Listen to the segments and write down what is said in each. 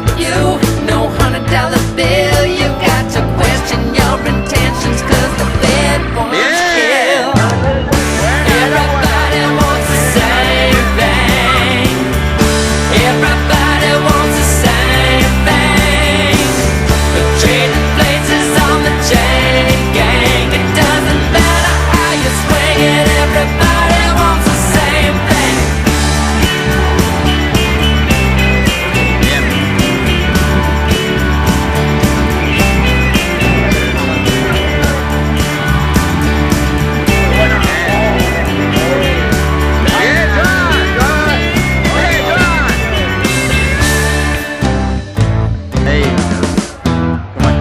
about you. No $100 bill, you've got to question your intentions, 'cause the bed wants kill. Everybody wants the same thing. Everybody wants the same thing. The trading places on the chain gang. It doesn't matter how you swing it, everybody wants the same thing.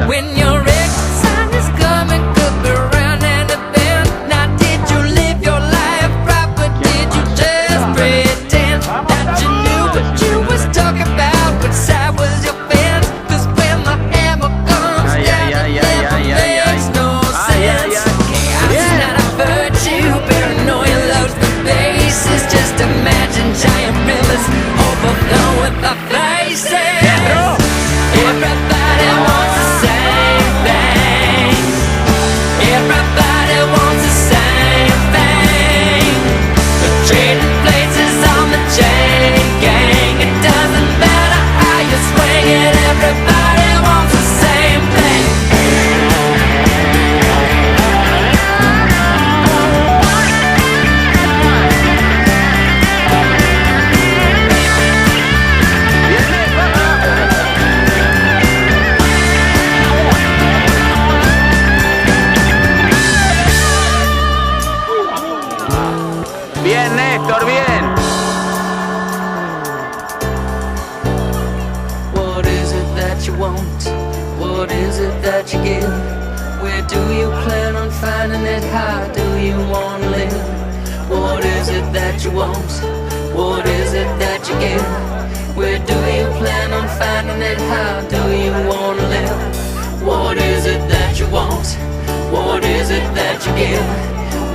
When your exile is coming, could be around and event. Now, did you live your life right, but did you just pretend that you knew what you was talking about? Which side was your fence? 'Cause when the hammer comes down, it never makes no sense. Chaos is not a virtue, paranoia loads the bases. Just imagine giant rivers overflow with the faces. Everybody wants the same thing. Everybody wants the same thing. The trading places on the chain gang. It doesn't matter how you swing it, everybody wants the same thing. Bien, Néstor, bien. What is it that you want? What is it that you give? Where do you plan on finding it? How do you want to live? What is it that you want? What is it that you give? Where do you plan on finding it? How do you want to live? What is it that you want? What is it that you give?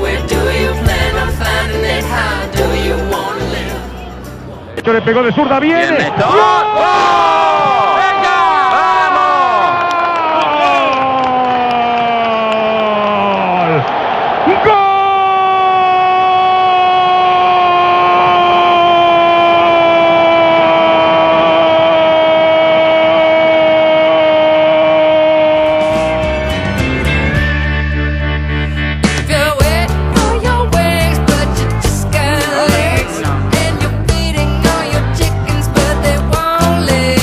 Where do you plan on finding it? How do you want to live? Esto le pegó de zurda, viene. Bien, Néstor. ¡Gol! ¡Venga! ¡Gol! ¡Gol! If you're waiting for your wings, but you just got legs, and you're feeding all your chickens, but they won't live.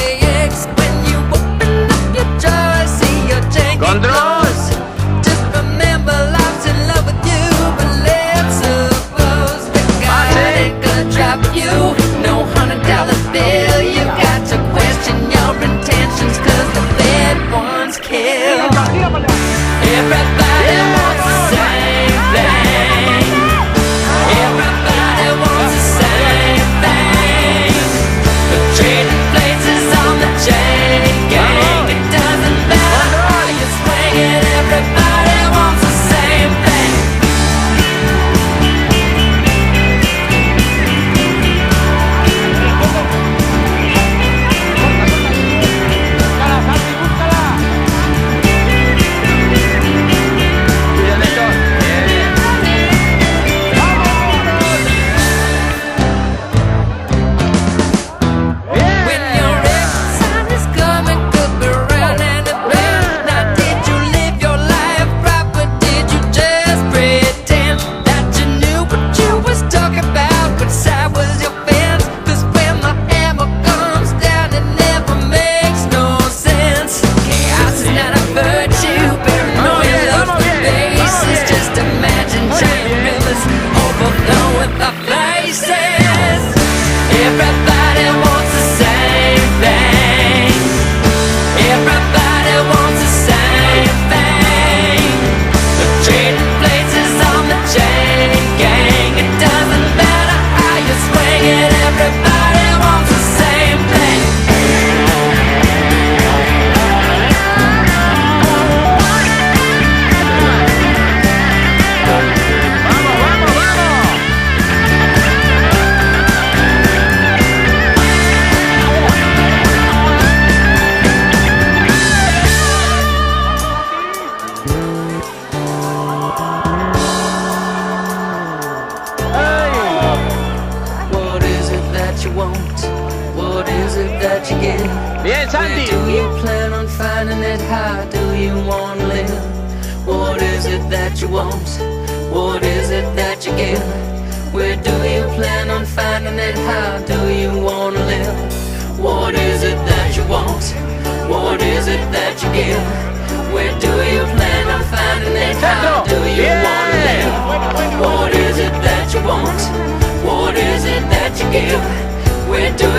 Bien, Santi. Where do you plan on finding it? How do you want to live? What is it that you want? What is it that you give? Where do you plan on finding it? How do you want to live? What is it that you want? What is it that you give? Where do you plan on finding it? How do you want to live? What is it that you want? What is it that you give? Where do